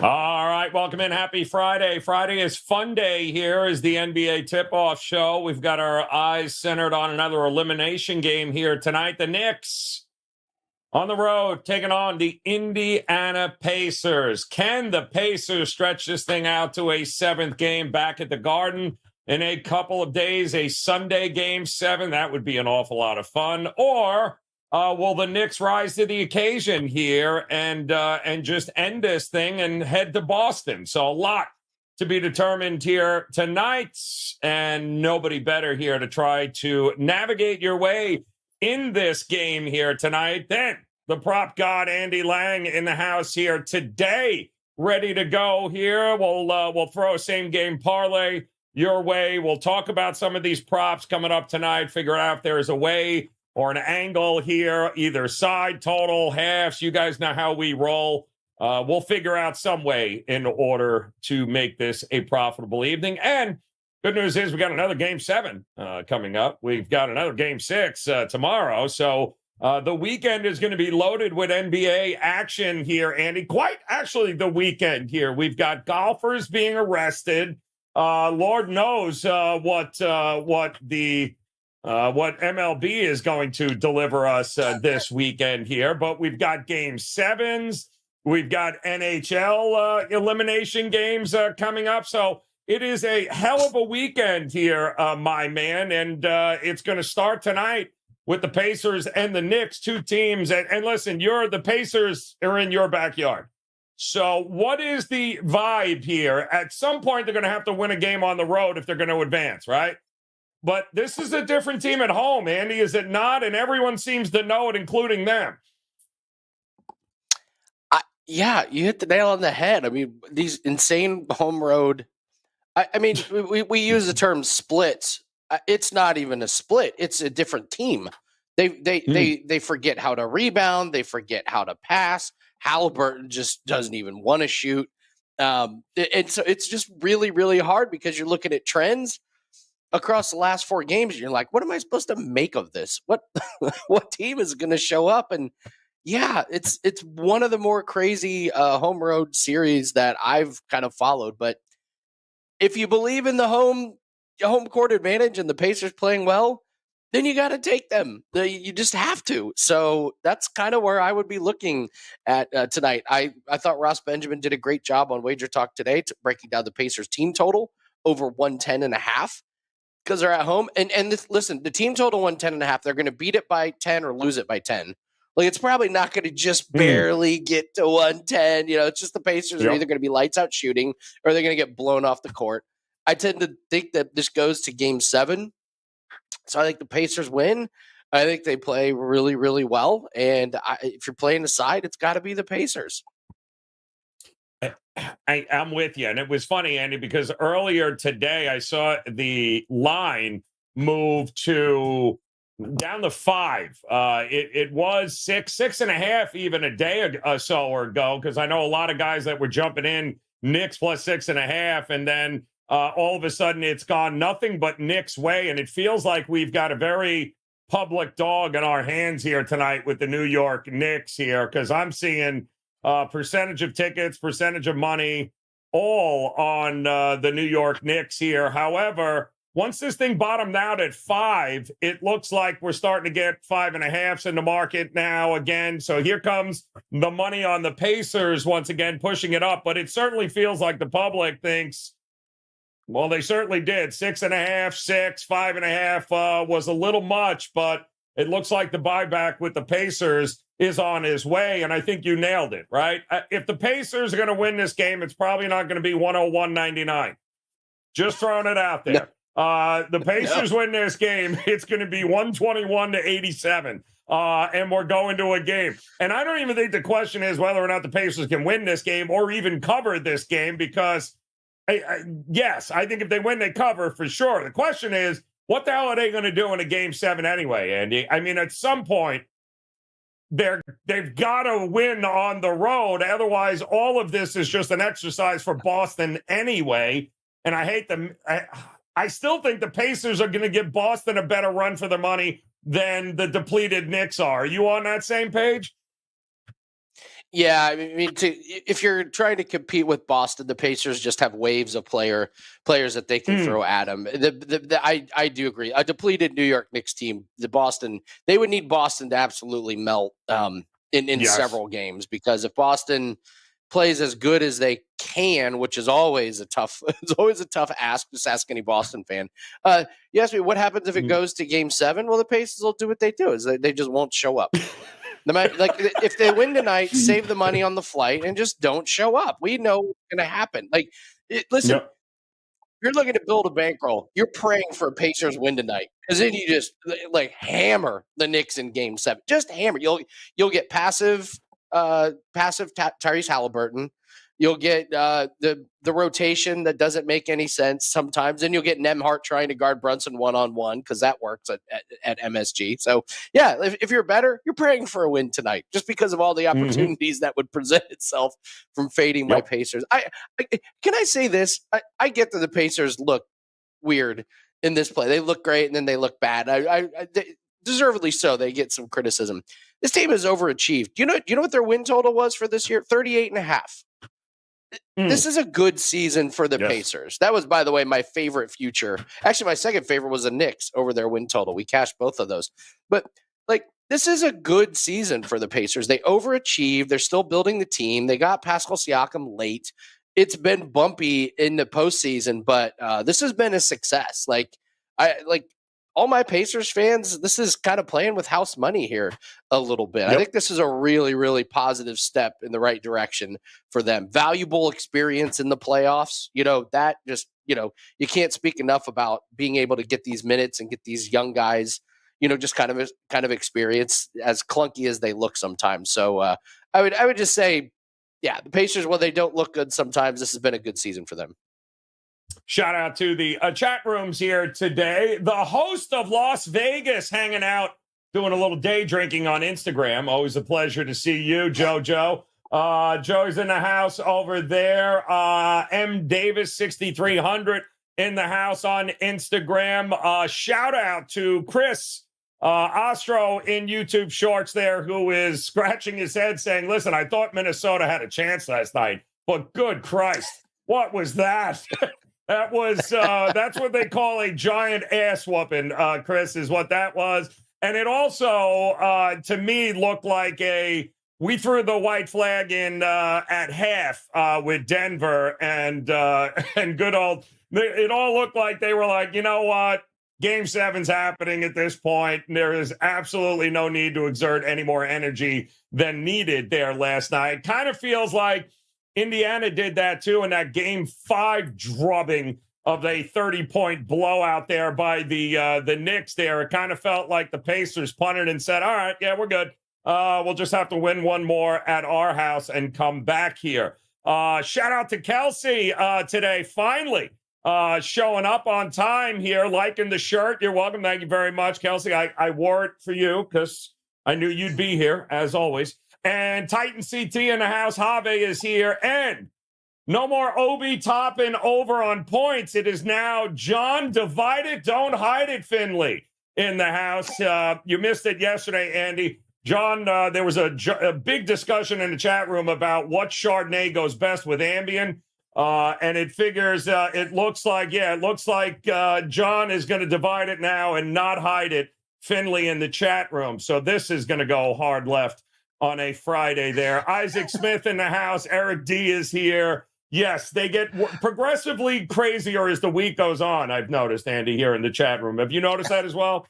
All right, welcome in. Happy Friday. Friday is fun day here as the NBA tip-off show. We've got our eyes centered on another elimination game here tonight. The Knicks on the road taking on the Indiana Pacers. Can the Pacers stretch this thing out to a seventh game back at the Garden in a couple of days, a Sunday game 7? That would be an awful lot of fun. Or will the Knicks rise to the occasion here and just end this thing and head to Boston? So a lot to be determined here tonight, and nobody better here to try to navigate your way in this game here tonight than the prop god Andy Lang in the house here today, ready to go here. We'll throw a same game parlay your way. We'll talk about some of these props coming up tonight, figure out if there's a way or an angle here, either side, total, halves. You guys know how we roll. We'll figure out some way in order to make this a profitable evening. And good news is we got another Game 7 coming up. We've got another Game 6 tomorrow. So the weekend is going to be loaded with NBA action here, Andy. Quite actually the weekend here. We've got golfers being arrested. Lord knows what MLB is going to deliver us this weekend here. But we've got Game 7s. We've got NHL elimination games coming up. So it is a hell of a weekend here, my man. And it's going to start tonight with the Pacers and the Knicks, two teams. And listen, the Pacers are in your backyard. So what is the vibe here? At some point, they're going to have to win a game on the road if they're going to advance, right? But this is a different team at home, Andy, is it not? And everyone seems to know it, including them. Yeah, you hit the nail on the head. I mean, these insane home road. I mean, we use the term splits. It's not even a split. It's a different team. They forget how to rebound. They forget how to pass. Halliburton just doesn't even want to shoot. And so it's just really, really hard because you're looking at trends across the last 4 games. And you're like, what am I supposed to make of this? What team is going to show up? And yeah, it's one of the more crazy home road series that I've kind of followed. But if you believe in the home court advantage and the Pacers playing well, then you got to take them. You just have to. So that's kind of where I would be looking at tonight. I thought Ross Benjamin did a great job on WagerTalk today breaking down the Pacers team total over 110.5 because they're at home. And listen, the team total 110.5, they're going to beat it by 10 or lose it by 10. Like, it's probably not going to just barely get to 110. You know, it's just the Pacers are either going to be lights out shooting or they're going to get blown off the court. I tend to think that this goes to Game 7. So I think the Pacers win. I think they play really, really well. And if you're playing the side, it's got to be the Pacers. I'm with you. And it was funny, Andy, because earlier today I saw the line move to down to 5. It was 6.5 even a day or so ago, because I know a lot of guys that were jumping in Knicks plus 6.5, and then all of a sudden it's gone nothing but Knicks way, and it feels like we've got a very public dog in our hands here tonight with the New York Knicks here, because I'm seeing percentage of tickets, percentage of money, all on the New York Knicks here. However, once this thing bottomed out at 5, it looks like we're starting to get 5.5s in the market now again. So here comes the money on the Pacers once again, pushing it up. But it certainly feels like the public thinks, well, they certainly did. 6.5, 6, 5.5 was a little much, but it looks like the buyback with the Pacers is on his way. And I think you nailed it, right? If the Pacers are going to win this game, it's probably not going to be 101-99. Just throwing it out there. The Pacers win this game, it's going to be 121-87. And we're going to a game. And I don't even think the question is whether or not the Pacers can win this game or even cover this game, because, yes, I think if they win, they cover for sure. The question is, what the hell are they going to do in a Game 7 anyway, Andy? I mean, at some point, they've got to win on the road. Otherwise, all of this is just an exercise for Boston anyway. And I hate them. I still think the Pacers are going to give Boston a better run for their money than the depleted Knicks are. Are you on that same page? Yeah, I mean, if you're trying to compete with Boston, the Pacers just have waves of players that they can throw at them. I do agree. A depleted New York Knicks team, they would need Boston to absolutely melt in several games, because if Boston plays as good as they can, which is always a tough ask. Just ask any Boston fan. You ask me what happens if it goes to Game 7. Well, the Pacers will do what they do, is they just won't show up. Like, if they win tonight, save the money on the flight and just don't show up. We know what's going to happen. Like, listen, if you're looking to build a bankroll, you're praying for a Pacers win tonight, because then you just like hammer the Knicks in Game 7. Just hammer. You'll get passive Tyrese Halliburton. You'll get the rotation that doesn't make any sense sometimes. And you'll get Nembhard trying to guard Brunson one-on-one, because that works at MSG. So, yeah, if you're better, you're praying for a win tonight, just because of all the opportunities that would present itself from fading my Pacers. Can I say this? I get that the Pacers look weird in this play. They look great, and then they look bad. Deservedly so. They get some criticism. This team has overachieved. Do you know what their win total was for this year? 38.5. This is a good season for the Pacers. That was, by the way, my favorite future. Actually, my second favorite was the Knicks over their win total. We cashed both of those. But, like, this is a good season for the Pacers. They overachieved. They're still building the team. They got Pascal Siakam late. It's been bumpy in the postseason, but this has been a success. All my Pacers fans, this is kind of playing with house money here a little bit. I think this is a really, really positive step in the right direction for them. Valuable experience in the playoffs. You can't speak enough about being able to get these minutes and get these young guys, just kind of experience, as clunky as they look sometimes. So I would just say, yeah, the Pacers, while they don't look good sometimes, this has been a good season for them. Shout out to the chat rooms here today. The host of Las Vegas hanging out, doing a little day drinking on Instagram. Always a pleasure to see you, JoJo. Joey's in the house over there. M. Davis 6300 in the house on Instagram. Shout out to Chris Ostro in YouTube Shorts there, who is scratching his head saying, listen, I thought Minnesota had a chance last night, but good Christ, what was that? That was, that's what they call a giant ass whooping, Chris, is what that was. And it also, to me, looked like we threw the white flag in at half with Denver and good old, it all looked like they were like, you know what? Game 7's happening at this point. There is absolutely no need to exert any more energy than needed there last night. Kind of feels like Indiana did that too in that Game 5 drubbing of a 30-point blowout there by the Knicks there. It kind of felt like the Pacers punted and said, all right, yeah, we're good. We'll just have to win one more at our house and come back here. Shout out to Kelsey today, finally showing up on time here, liking the shirt. You're welcome. Thank you very much, Kelsey. I wore it for you because I knew you'd be here, as always. And Titan CT in the house. Have is here. And no more Obi topping over on points. It is now John Divide It, Don't Hide It, Finley in the house. You missed it yesterday, Andy. John, there was a big discussion in the chat room about what Chardonnay goes best with Ambien. And it figures, it looks like John is going to divide it now and not hide it, Finley, in the chat room. So this is going to go hard left on a Friday there. Isaac Smith in the house. Eric D is here. Yes, they get progressively crazier as the week goes on, I've noticed, Andy, here in the chat room. Have you noticed that as well?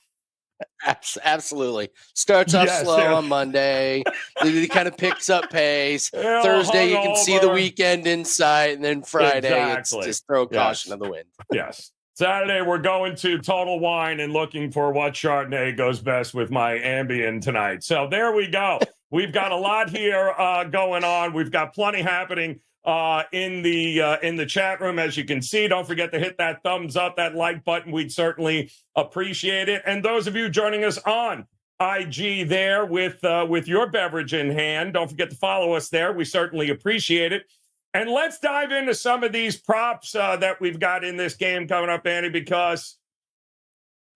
Absolutely. Starts off slow on Monday. He kind of picks up pace. Thursday, you can see the weekend in sight. And then Friday, it's just throw caution to the wind. Yes. Saturday, we're going to Total Wine and looking for what Chardonnay goes best with my Ambien tonight. So there we go. We've got a lot here going on. We've got plenty happening in the chat room, as you can see. Don't forget to hit that thumbs up, that like button. We'd certainly appreciate it. And those of you joining us on IG there with your beverage in hand, don't forget to follow us there. We certainly appreciate it. And let's dive into some of these props that we've got in this game coming up, Andy, because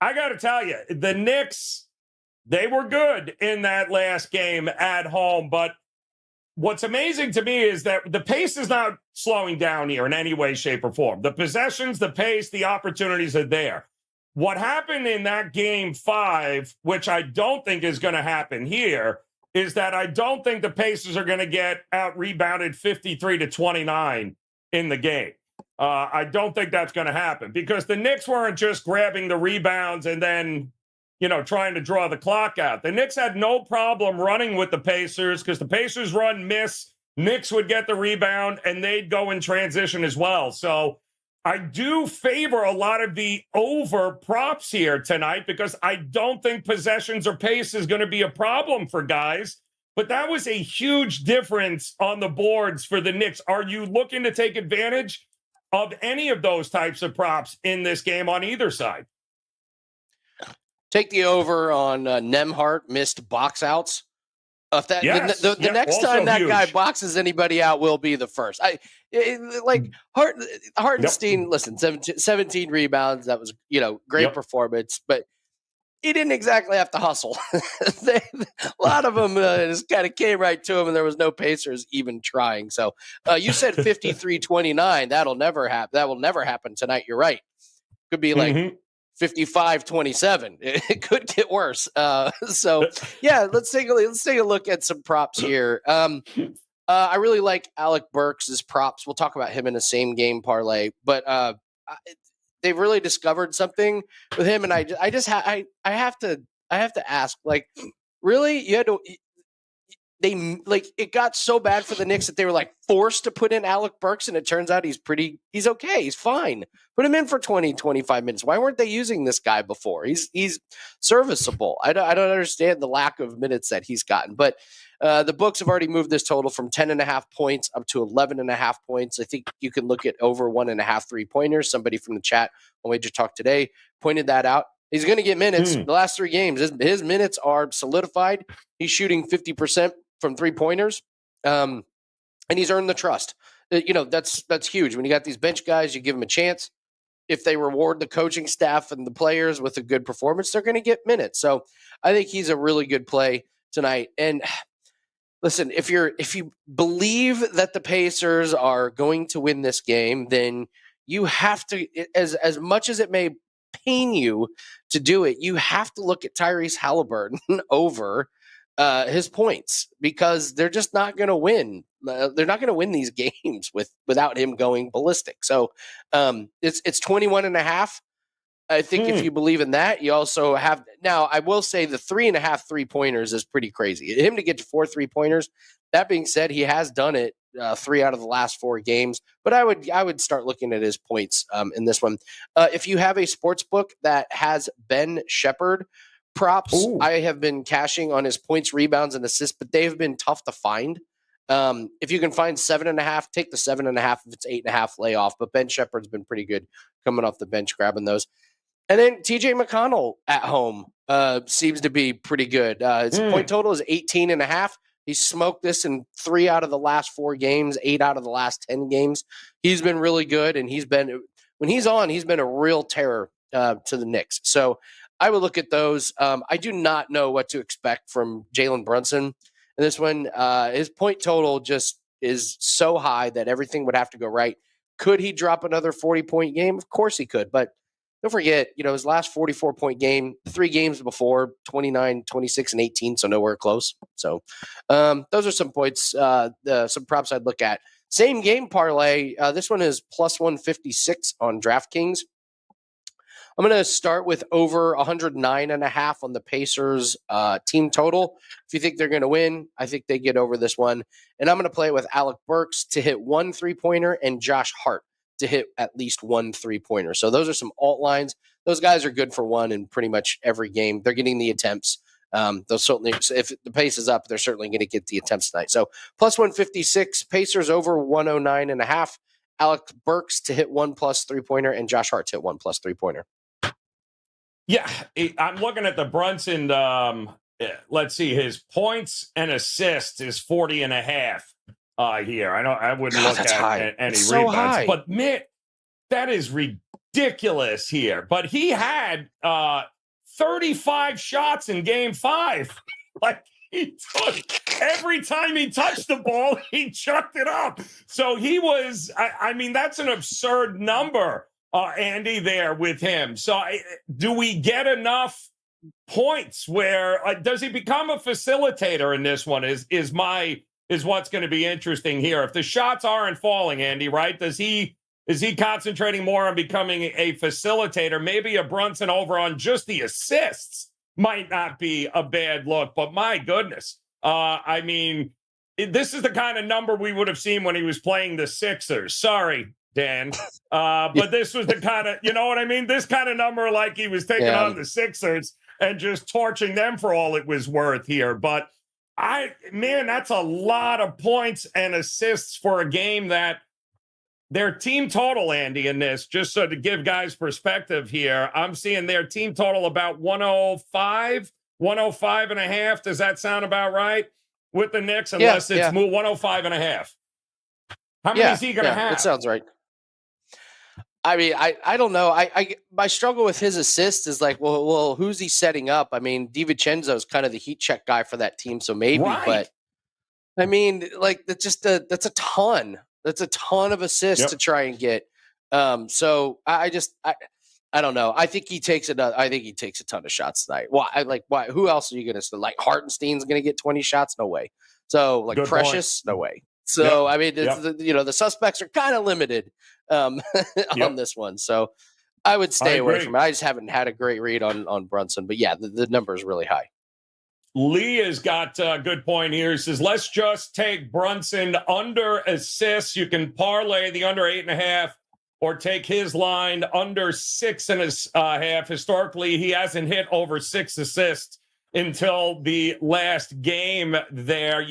I got to tell you, the Knicks, they were good in that last game at home, but what's amazing to me is that the pace is not slowing down here in any way, shape, or form. The possessions, the pace, the opportunities are there. What happened in that game 5, which I don't think is going to happen here, is that I don't think the Pacers are going to get out-rebounded 53-29 in the game. I don't think that's going to happen because the Knicks weren't just grabbing the rebounds and then, trying to draw the clock out. The Knicks had no problem running with the Pacers because the Pacers run miss. Knicks would get the rebound and they'd go in transition as well. So I do favor a lot of the over props here tonight because I don't think possessions or pace is going to be a problem for guys. But that was a huge difference on the boards for the Knicks. Are you looking to take advantage of any of those types of props in this game on either side? Take the over on Nembhard missed box outs. If that Yes. the next time that guy boxes anybody out will be the first. Hartenstein, Yep. listen, 17 rebounds. That was, great performance, but he didn't exactly have to hustle. A lot of them just kind of came right to him, and there was no Pacers even trying. So you said 53-29. That'll never happen. That will never happen tonight. You're right. Could be like 55-27. It could get worse. Yeah, let's take a look at some props here. I really like Alec Burks' props. We'll talk about him in a same game parlay, but they've really discovered something with him, and I have to ask, like, really, you had to. It got so bad for the Knicks that they were like forced to put in Alec Burks, and it turns out he's okay. He's fine. Put him in for 20, 25 minutes. Why weren't they using this guy before? He's serviceable. I don't understand the lack of minutes that he's gotten, but the books have already moved this total from 10.5 points up to 11.5 points. I think you can look at over 1.5 3-pointers. Somebody from the chat on WagerTalk today pointed that out. He's going to get minutes. The last 3 games, his minutes are solidified. He's shooting 50% from 3-pointers, and he's earned the trust. That's huge. When you got these bench guys, you give them a chance. If they reward the coaching staff and the players with a good performance, they're going to get minutes. So I think he's a really good play tonight. And listen, if you believe that the Pacers are going to win this game, then you have to, as much as it may pain you to do it, you have to look at Tyrese Halliburton over his points because they're just not going to win. They're not going to win these games without him going ballistic. So it's 21.5. I think if you believe in that, you also have. Now, I will say the 3.5 3-pointers is pretty crazy. Him to get to 4 3-pointers. That being said, he has done it 3 out of the last 4 games. But I would start looking at his points in this one. If you have a sports book that has Ben Shepherd props, I have been cashing on his points, rebounds, and assists, but they've been tough to find. If you can find 7.5, take the 7.5. If it's 8.5, lay off. But Ben Shepherd's been pretty good coming off the bench, grabbing those. And then TJ McConnell at home seems to be pretty good. His point total is 18.5. He smoked this in 3 out of the last 4 games, 8 out of the last 10 games. He's been really good, and when he's on, he's been a real terror to the Knicks. So I would look at those. I do not know what to expect from Jalen Brunson in this one. His point total just is so high that everything would have to go right. Could he drop another 40-point game? Of course he could, but don't forget, his last 44-point game, 3 games before, 29, 26, and 18, so nowhere close. So those are some points, some props I'd look at. Same game parlay. This one is plus 156 on DraftKings. I'm going to start with over 109.5 on the Pacers team total. If you think they're going to win, I think they get over this one. And I'm going to play with Alec Burks to hit 1 3-pointer and Josh Hart to hit at least 1 3-pointer. So those are some alt lines. Those guys are good for 1 in pretty much every game. They're getting the attempts. They'll certainly, if the pace is up, they're certainly going to get the attempts tonight. So plus 156, Pacers over 109.5. Alec Burks to hit 1 plus 3-pointer and Josh Hart to hit 1 plus 3-pointer. Yeah, I'm looking at the Brunson. Let's see, his points and assists is 40.5 here. I wouldn't look at any rebounds, high. But man, that is ridiculous here. But he had 35 shots in game 5. Like he took Every time he touched the ball, he chucked it up. So he was, I mean, that's an absurd number, Andy, there with him. So do we get enough points where, does he become a facilitator in this one is what's going to be interesting here. If the shots aren't falling, Andy, right? Is he concentrating more on becoming a facilitator? Maybe a Brunson over on just the assists might not be a bad look, but my goodness. I mean, this is the kind of number we would have seen when he was playing the Sixers. Sorry, Dan. But this was the kind of, you know what I mean? This kind of number, like he was taking on the Sixers and just torching them for all it was worth here. But that's a lot of points and assists for a game that their team total, Andy, in this, just so to give guys perspective here, I'm seeing their team total about 105 and a half. Does that sound about right with the Knicks? Unless it's 105 and a half. How many is he going to have? That sounds right. I mean, I don't know. My struggle with his assist is like, well, who's he setting up? I mean, DiVincenzo is kind of the heat check guy for that team, so maybe. Right. But I mean, like that's a ton. That's a ton of assists to try and get. So I don't know. I think he takes a ton of shots tonight. Why? Who else are you going to like? Hartenstein's going to get 20 shots? No way. So like Good Precious? Point. No way. So I mean, the suspects are kind of limited on this one. So I would stay away from it. I just haven't had a great read on Brunson, but yeah, the number is really high. Lee has got a good point here. He says, let's just take Brunson under assists. You can parlay the under 8.5 or take his line under 6.5. Historically, he hasn't hit over 6 assists until the last game there.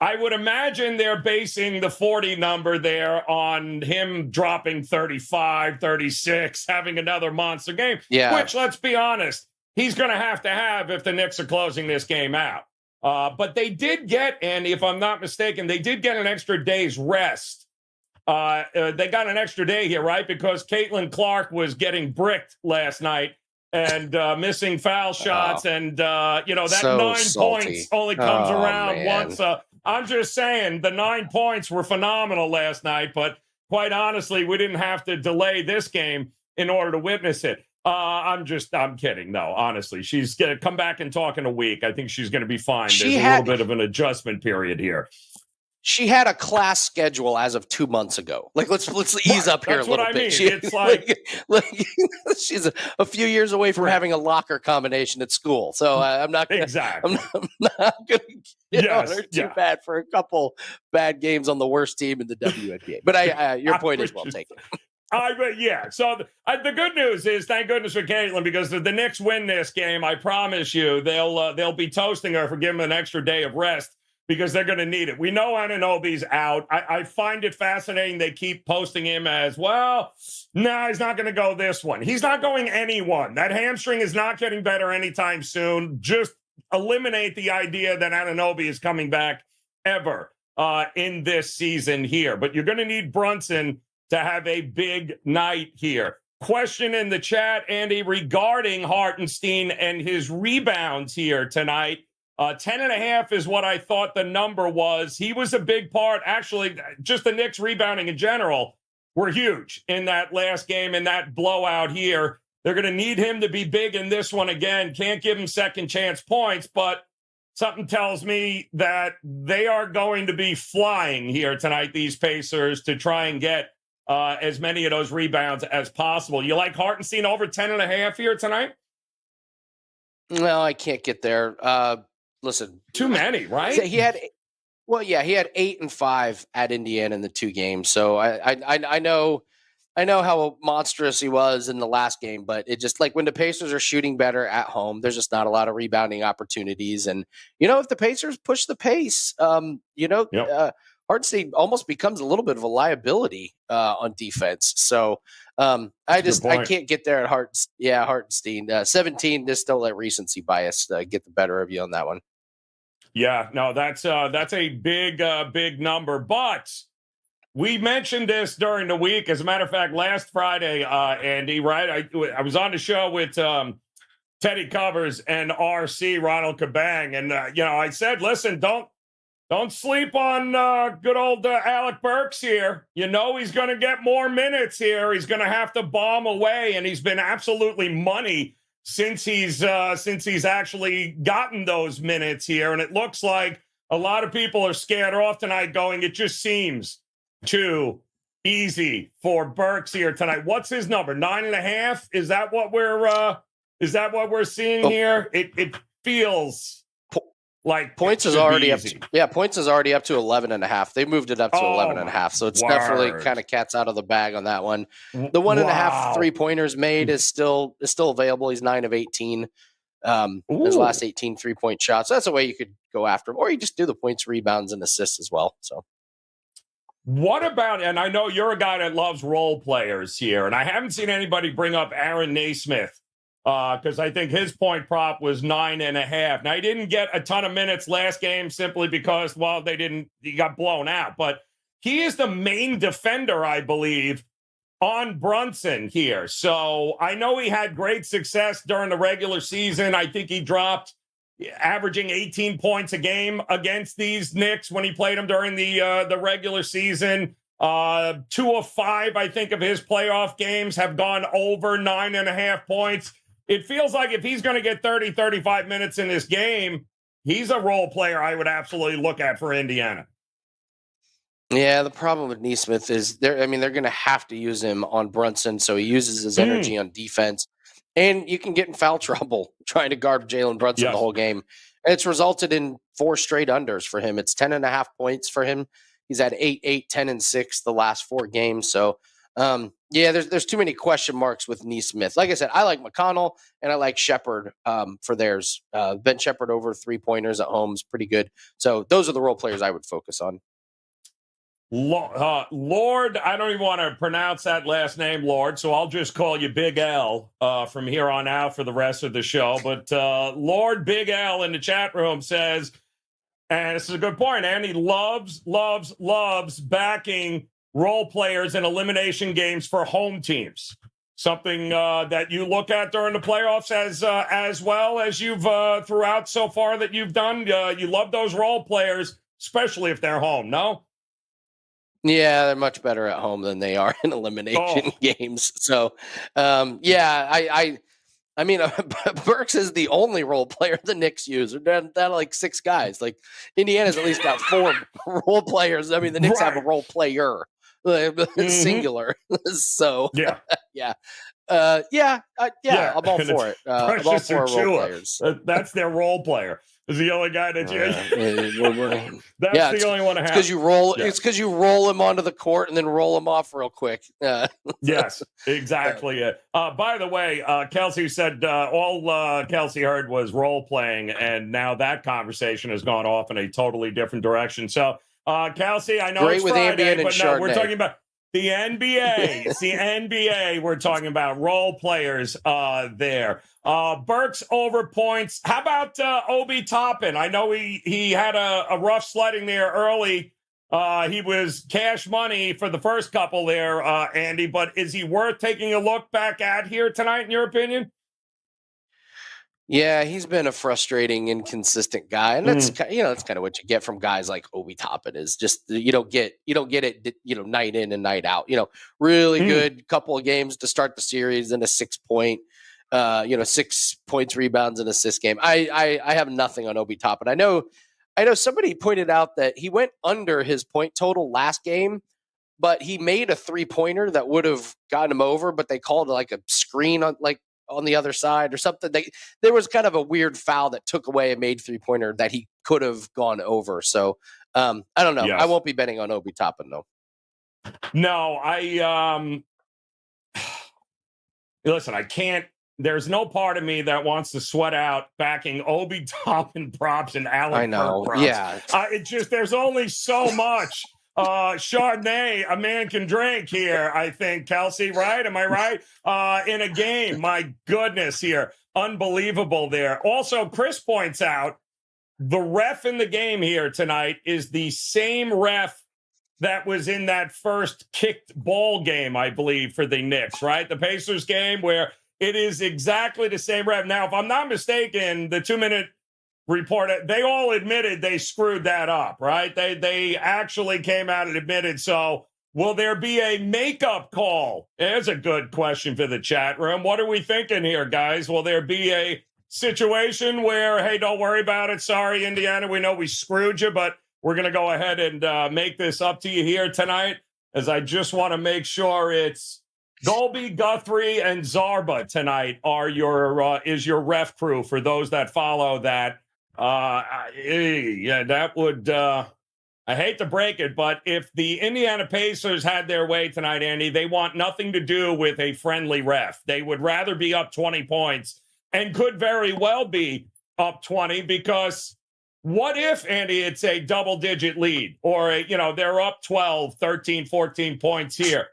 I would imagine they're basing the 40 number there on him dropping 35, 36, having another monster game, which, let's be honest, he's going to have if the Knicks are closing this game out. But they did get, Andy, if I'm not mistaken, they did get an extra day's rest. They got an extra day here, right? Because Caitlin Clark was getting bricked last night and missing foul shots. And, that so 9 salty. Points only comes around once. I'm just saying the 9 points were phenomenal last night. But quite honestly, we didn't have to delay this game in order to witness it. I'm kidding. No, honestly, she's going to come back and talk in a week. I think she's going to be fine. There's a little bit of an adjustment period here. She had a class schedule as of 2 months ago. Like, let's ease up here a little bit. It's like she's a few years away from having a locker combination at school. So I'm not gonna, exactly. I'm not going to get on her too bad for a couple bad games on the worst team in the WNBA. But your point is well taken. So the good news is, thank goodness for Caitlin, because if the Knicks win this game, I promise you they'll be toasting her for giving an extra day of rest, because they're going to need it. We know Anunoby's out. I find it fascinating they keep posting him as, well, no, he's not going to go this one. He's not going anyone. That hamstring is not getting better anytime soon. Just eliminate the idea that Anunoby is coming back ever in this season here. But you're going to need Brunson to have a big night here. Question in the chat, Andy, regarding Hartenstein and his rebounds here tonight. 10.5 is what I thought the number was. He was a big part. Actually, just the Knicks rebounding in general were huge in that last game, in that blowout here. They're going to need him to be big in this one again. Can't give him second chance points, but something tells me that they are going to be flying here tonight, these Pacers, to try and get as many of those rebounds as possible. You like Hartenstein over 10.5 here tonight? No, I can't get there. Listen, too many, right? He had 8 and 5 at Indiana in the 2 games. So I know how monstrous he was in the last game, but it just, like, when the Pacers are shooting better at home, there's just not a lot of rebounding opportunities. And if the Pacers push the pace, Hartenstein almost becomes a little bit of a liability on defense. So I can't get there at Hartenstein. 17, just don't let recency bias get the better of you on that one. Yeah, no, that's a big number. But we mentioned this during the week. As a matter of fact, last Friday, Andy, right? I was on the show with Teddy Covers and RC Ronald Cabang. And, I said, listen, don't sleep on good old Alec Burks here. He's going to get more minutes here. He's going to have to bomb away, and he's been absolutely money since he's actually gotten those minutes here. And it looks like a lot of people are scared off tonight, going, it just seems too easy for Burks here tonight. What's his number? 9.5? Is that what we're seeing here? It feels like points is already up to, points is already up to 11.5. They moved it up to 11.5. So it's definitely kind of cat's out of the bag on that one. The 1.5 3-pointers made is still available. He's 9 of 18. His last 18 3-point shots. So that's a way you could go after him, or you just do the points, rebounds, and assists as well. So what about, and I know you're a guy that loves role players here, and I haven't seen anybody bring up Aaron Naismith, because I think his point prop was 9.5. Now, he didn't get a ton of minutes last game simply because, he got blown out. But he is the main defender, I believe, on Brunson here. So I know he had great success during the regular season. I think he dropped averaging 18 points a game against these Knicks when he played them during the regular season. 2 of 5, I think, of his playoff games have gone over 9.5 points. It feels like if he's going to get 30, 35 minutes in this game, he's a role player I would absolutely look at for Indiana. Yeah, the problem with Naismith is they're going to have to use him on Brunson, so he uses his energy on defense. And you can get in foul trouble trying to guard Jalen Brunson the whole game. And it's resulted in 4 straight unders for him. It's 10.5 points for him. He's had 8, 8, 10, and 6 the last 4 games. So, there's too many question marks with Naismith. Like I said, I like McConnell and I like Shepherd for theirs. Ben Shepherd over 3-pointers at home is pretty good. So those are the role players I would focus on. Lord, I don't even want to pronounce that last name, Lord, so I'll just call you Big L from here on out for the rest of the show. But Lord Big L in the chat room says, and this is a good point, and he loves backing role players in elimination games for home teams. Something that you look at during the playoffs as well as you've throughout so far that you've done. You love those role players, especially if they're home, no? Yeah, they're much better at home than they are in elimination games. So, I mean, Burks is the only role player the Knicks use. They're like 6 guys. Like Indiana's at least got 4 role players. I mean, the Knicks have a role player, singular. So I'm all for it. I'm all for role players. That's their role player. Is the only guy that you? That's the only one I have. Because you roll. Yeah. It's because you roll him onto the court and then roll him off real quick. Yes, exactly. By the way, Kelsey said all Kelsey heard was role playing, and now that conversation has gone off in a totally different direction. So, Kelsey, I know great it's with Friday, but no, we're talking about the NBA. It's the NBA. We're talking about role players there. Burks over points. How about Obi Toppin? I know he had a rough sledding there early. He was cash money for the first couple there, Andy. But is he worth taking a look back at here tonight, in your opinion? Yeah, he's been a frustrating, inconsistent guy, and that's that's kind of what you get from guys like Obi Toppin. Is just you don't get it night in and night out. Really good couple of games to start the series and a 6-point. 6 points, rebounds, and assist game. I have nothing on Obi Toppin. I know somebody pointed out that he went under his point total last game, but he made a 3-pointer that would have gotten him over, but they called it like a screen on the other side or something. There was kind of a weird foul that took away a made 3-pointer that he could have gone over. So I don't know. Yes. I won't be betting on Obi Toppin though. No, listen, I can't. There's no part of me that wants to sweat out backing Obi Toppin props and Alec Burks props. Yeah. There's only so much Chardonnay a man can drink here, I think, Kelsey, right? Am I right? In a game, my goodness here. Unbelievable there. Also, Chris points out the ref in the game here tonight is the same ref that was in that first kicked ball game, I believe, for the Knicks, right? The Pacers game where It is exactly the same ref. Now, if I'm not mistaken, the 2-minute report, they all admitted they screwed that up, right? They actually came out and admitted. So will there be a makeup call? There's a good question for the chat room. What are we thinking here, guys? Will there be a situation where, hey, don't worry about it. Sorry, Indiana, we know we screwed you, but we're going to go ahead and make this up to you here tonight, as I just want to make sure it's Dolby, Guthrie, and Zarba tonight is your ref crew for those that follow that. Yeah, that would, I hate to break it, but if the Indiana Pacers had their way tonight, Andy, they want nothing to do with a friendly ref. They would rather be up 20 points and could very well be up 20 because what if, Andy, it's a double-digit lead or, they're up 12, 13, 14 points here.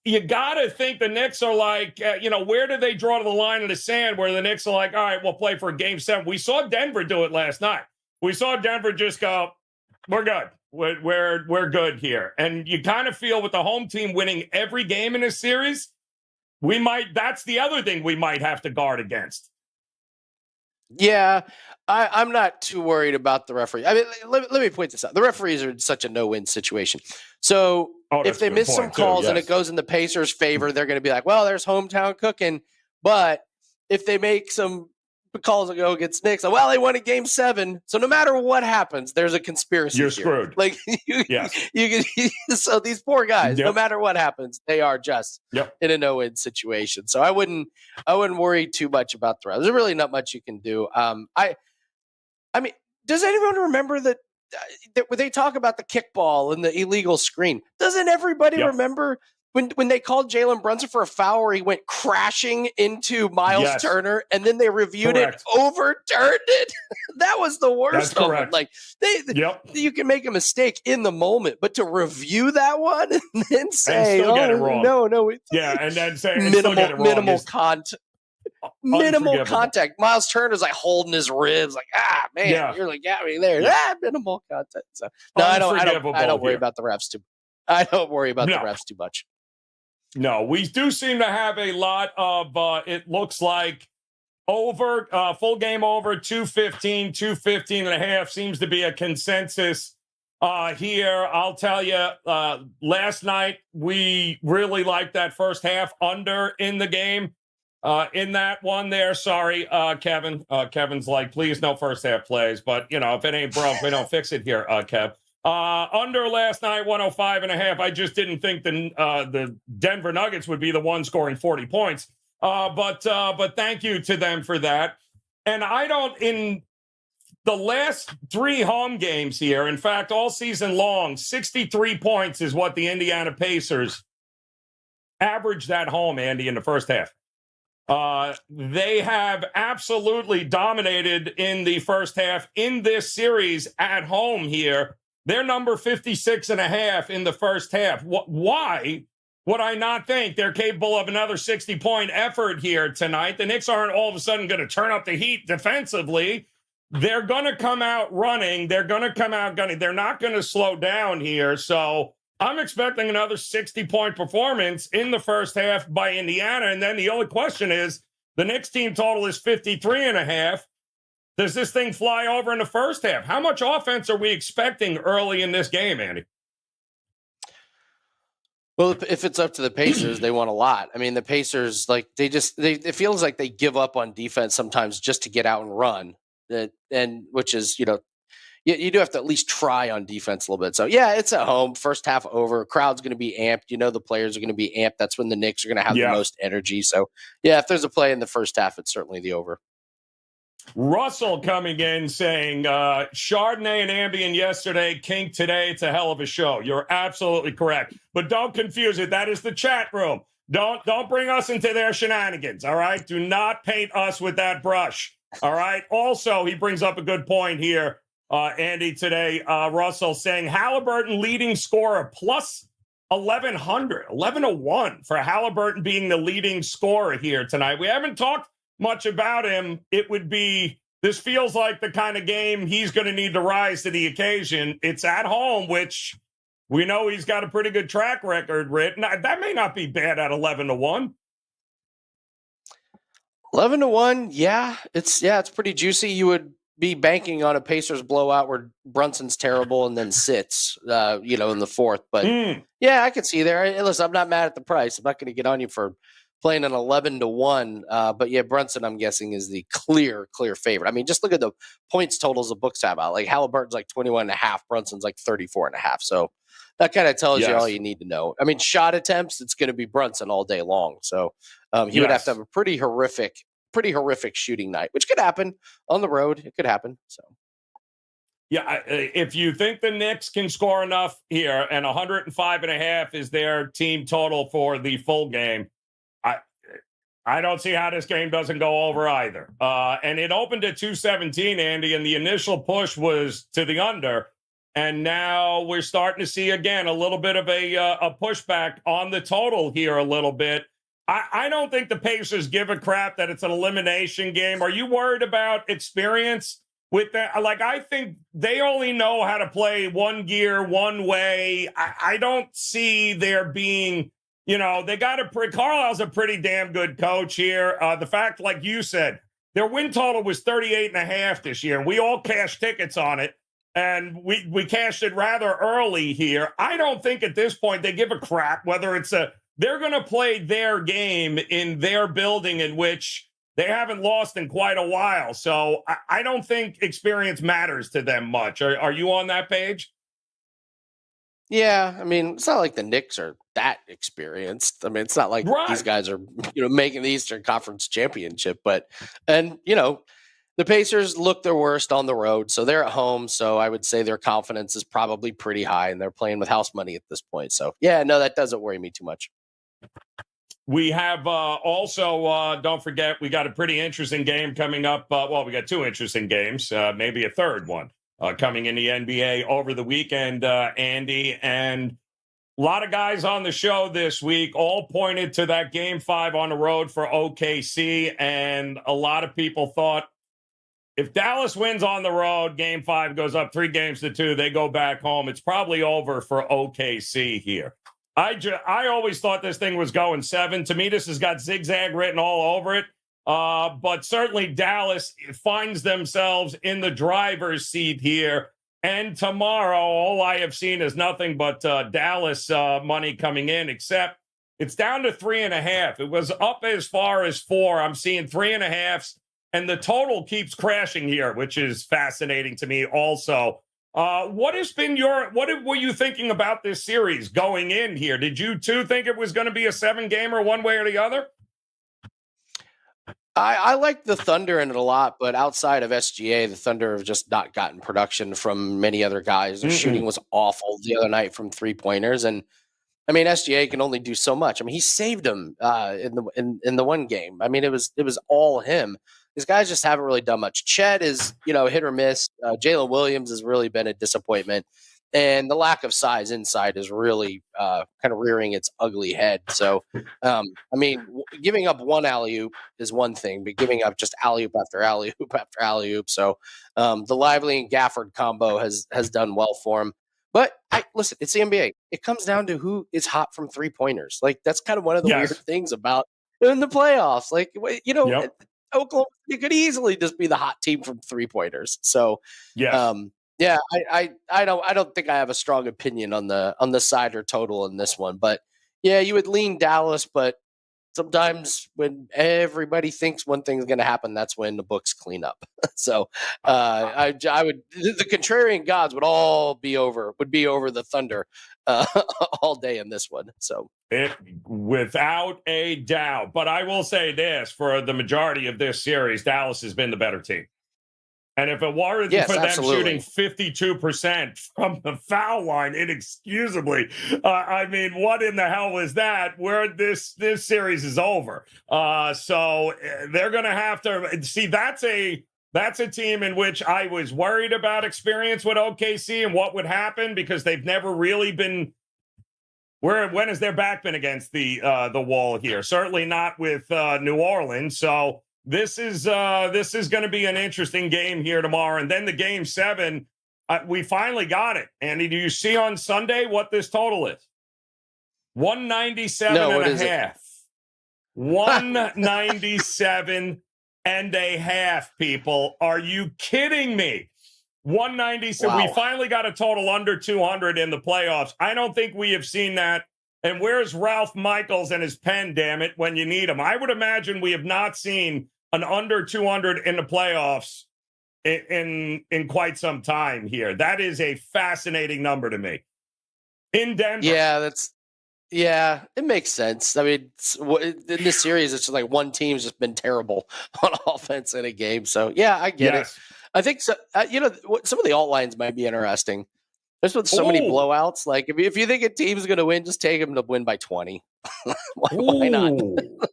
You got to think the Knicks are like, where do they draw the line in the sand where the Knicks are like, all right, we'll play for Game 7. We saw Denver do it last night. We saw Denver just go, we're good. We're good here. And you kind of feel with the home team winning every game in this series, that's the other thing we might have to guard against. Yeah, I'm not too worried about the referee. I mean, let me point this out. The referees are in such a no-win situation. So if they miss some calls and it goes in the Pacers' favor, they're going to be like, well, there's hometown cooking. But if they make some calls that go against Knicks, like, well, they won a Game 7. So no matter what happens, there's a conspiracy. You're here. screwed. Like, so these poor guys, no matter what happens, they are just in a no-win situation. So I wouldn't worry too much about the refs. There's really not much you can do. I mean, does anyone remember that when they talk about the kickball and the illegal screen? Doesn't everybody remember when they called Jalen Brunson for a foul where he went crashing into Miles Turner and then they reviewed it, overturned it? That was the worst of it. Like you can make a mistake in the moment, but to review that one and then say, get it wrong. No, and then say minimal contact. Miles Turner's like holding his ribs, like, man, you're like, got me there. Minimal contact. So no, I don't worry about the refs too. I don't worry about the refs too much. No, we do seem to have a lot of, it looks like over, full game over, 215 and a half seems to be a consensus here. I'll tell you, last night we really liked that first half under in the game. In that one there, sorry, Kevin. Kevin's like, please no first half plays, but if it ain't broke, we don't fix it here, Kev. Under last night, 105 and a half. I just didn't think the Denver Nuggets would be the one scoring 40 points. But thank you to them for that. And in the last 3 home games here, in fact, all season long, 63 points is what the Indiana Pacers averaged at home, Andy, in the first half. They have absolutely dominated in the first half in this series at home here. They're number 56 and a half in the first half. Why would I not think they're capable of another 60-point effort here tonight? The Knicks aren't all of a sudden going to turn up the heat defensively. They're going to come out running. They're going to come out gunning. They're not going to slow down here. So I'm expecting another 60-point performance in the first half by Indiana. And then the only question is, the Knicks team total is 53 and a half. Does this thing fly over in the first half? How much offense are we expecting early in this game, Andy? Well, if it's up to the Pacers, they want a lot. I mean, the Pacers, like it feels like they give up on defense sometimes just to get out and run. And which is, you do have to at least try on defense a little bit. So, yeah, it's at home. First half over. Crowd's going to be amped. The players are going to be amped. That's when the Knicks are going to have the most energy. So, yeah, if there's a play in the first half, it's certainly the over. Russell coming in saying, Chardonnay and Ambien yesterday, Kink today. It's a hell of a show. You're absolutely correct. But don't confuse it. That is the chat room. Don't bring us into their shenanigans, all right? Do not paint us with that brush, all right? Also, he brings up a good point here, Andy, today. Russell saying Halliburton leading scorer plus 1,100, 11-1 for Halliburton being the leading scorer here tonight. We haven't talked much about him. This feels like the kind of game he's going to need to rise to the occasion. It's at home, which we know he's got a pretty good track record written. That may not be bad at 11-1. 11-1. Yeah, it's pretty juicy. You would be banking on a Pacers blowout where Brunson's terrible and then sits, in the fourth. But yeah, I can see there. Listen, I'm not mad at the price. I'm not going to get on you for playing an 11-1. But yeah, Brunson, I'm guessing, is the clear favorite. I mean, just look at the points totals the books have out. Like Halliburton's like 21.5, Brunson's like 34.5. So that kind of tells you all you need to know. I mean, shot attempts, it's going to be Brunson all day long. So he would have to have a pretty horrific shooting night, which could happen on the road. It could happen. So, yeah, if you think the Knicks can score enough here, and 105.5 is their team total for the full game, I don't see how this game doesn't go over either. And it opened at 217, Andy, and the initial push was to the under. And now we're starting to see, again, a little bit of a pushback on the total here a little bit. I don't think the Pacers give a crap that it's an elimination game. Are you worried about experience with that? Like, I think they only know how to play one gear, one way. I don't see there being, they got Carlisle's a pretty damn good coach here. The fact, like you said, their win total was 38.5 this year. We all cashed tickets on it. And we cashed it rather early here. I don't think at this point they give a crap whether they're going to play their game in their building in which they haven't lost in quite a while. So I don't think experience matters to them much. Are you on that page? Yeah, I mean, it's not like the Knicks are that experienced. I mean, it's not like these guys are, making the Eastern Conference Championship. The Pacers look their worst on the road, so they're at home. So I would say their confidence is probably pretty high, and they're playing with house money at this point. So, yeah, no, that doesn't worry me too much. We have also, don't forget, we got a pretty interesting game coming up. We got two interesting games, maybe a third one coming in the NBA over the weekend, Andy. And a lot of guys on the show this week all pointed to that Game 5 on the road for OKC, and a lot of people thought, if Dallas wins on the road, Game 5 goes up 3-2, they go back home, it's probably over for OKC here. I always thought this thing was going 7. To me, this has got zigzag written all over it. But certainly Dallas finds themselves in the driver's seat here. And tomorrow, all I have seen is nothing but Dallas money coming in, except it's down to 3.5. It was up as far as 4. I'm seeing 3.5s. And the total keeps crashing here, which is fascinating to me also. What were you thinking about this series going in here? Did you too think it was going to be a 7-gamer one way or the other? I like the Thunder in it a lot, but outside of SGA, the Thunder have just not gotten production from many other guys. Their shooting was awful the other night from 3-pointers. And I mean, SGA can only do so much. I mean, he saved him in the one game. I mean, it was all him. These guys just haven't really done much. Chet is, hit or miss. Jalen Williams has really been a disappointment. And the lack of size inside is really kind of rearing its ugly head. So, giving up one alley-oop is one thing, but giving up just alley-oop after alley-oop after alley-oop. So the Lively and Gafford combo has done well for him. But listen, it's the NBA. It comes down to who is hot from 3-pointers. Like, that's kind of one of the weird things about in the playoffs. Like, Oklahoma could easily just be the hot team from 3-pointers. So, I don't think I have a strong opinion on the side or total in this one. But yeah, you would lean Dallas, but sometimes when everybody thinks one thing's going to happen, that's when the books clean up. So I would, the contrarian gods would be over the Thunder all day in this one. So without a doubt. But I will say this, for the majority of this series, Dallas has been the better team. And if it weren't for them shooting 52% from the foul line inexcusably, what in the hell was that? Where this series is over. So they're going to have to see. That's a team in which I was worried about experience with OKC and what would happen, because they've never really been. When has their back been against the wall here? Certainly not with New Orleans. So. This is going to be an interesting game here tomorrow. And then the Game 7, we finally got it. Andy, do you see on Sunday what this total is? 197 and a half. 197 and a half, people. Are you kidding me? 190. So Wow. we finally got a total under 200 in the playoffs. I don't think we have seen that. And where's Ralph Michaels and his pen, damn it, when you need him? I would imagine we have not seen an under 200 in the playoffs in quite some time here. That is a fascinating number to me. In Denver. Yeah, it makes sense. I mean, in this series, it's just like one team's just been terrible on offense in a game. So, yeah, I get it. I think so. Some of the alt lines might be interesting. There's with so many blowouts. Like, if you think a team's going to win, just take them to win by 20. Why not?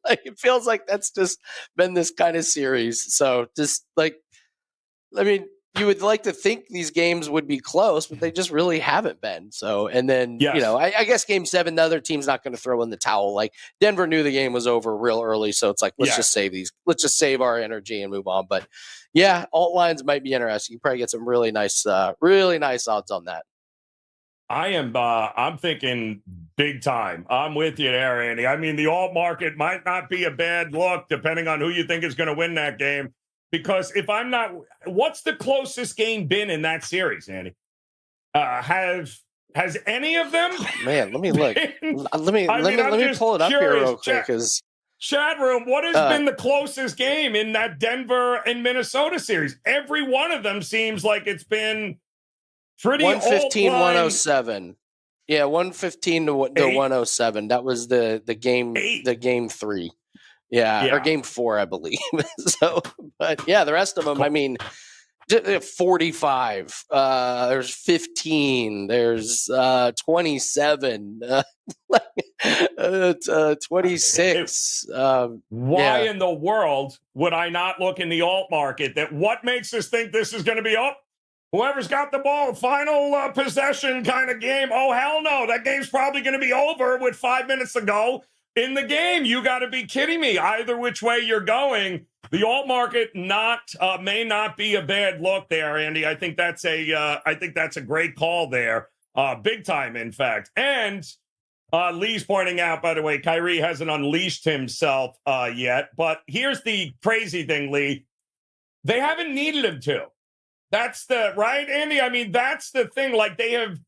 Like, it feels like that's just been this kind of series. So, just like, I mean, you would like to think these games would be close, but they just really haven't been. So, and then, I guess game 7, the other team's not going to throw in the towel. Like, Denver knew the game was over real early. So it's like, let's just save our energy and move on. But yeah, alt lines might be interesting. You probably get some really nice odds on that. I'm thinking big time. I'm with you there, Andy. I mean, the alt market might not be a bad look depending on who you think is going to win that game. Because if I'm not, what's the closest game been in that series, Andy? Has any of them? Man, let me look. Let me pull it up here real quick. Chat room, what has been the closest game in that Denver and Minnesota series? Every one of them seems like it's been pretty 115-107. Yeah, 115 to 107. That was the game 3. Yeah, or game 4, I believe. So, but yeah, the rest of them, I mean, 45. There's 15. There's 27. 26. Why in the world would I not look in the alt market? That what makes us think this is going to be up? Whoever's got the ball, final possession kind of game. Oh, hell no. That game's probably going to be over with 5 minutes to go in the game. You got to be kidding me. Either which way you're going, the alt market may not be a bad look there, Andy. I think that's a great call there. Big time, in fact. And Lee's pointing out, by the way, Kyrie hasn't unleashed himself yet. But here's the crazy thing, Lee. They haven't needed him to. That's right, Andy? I mean, that's the thing. Like, they have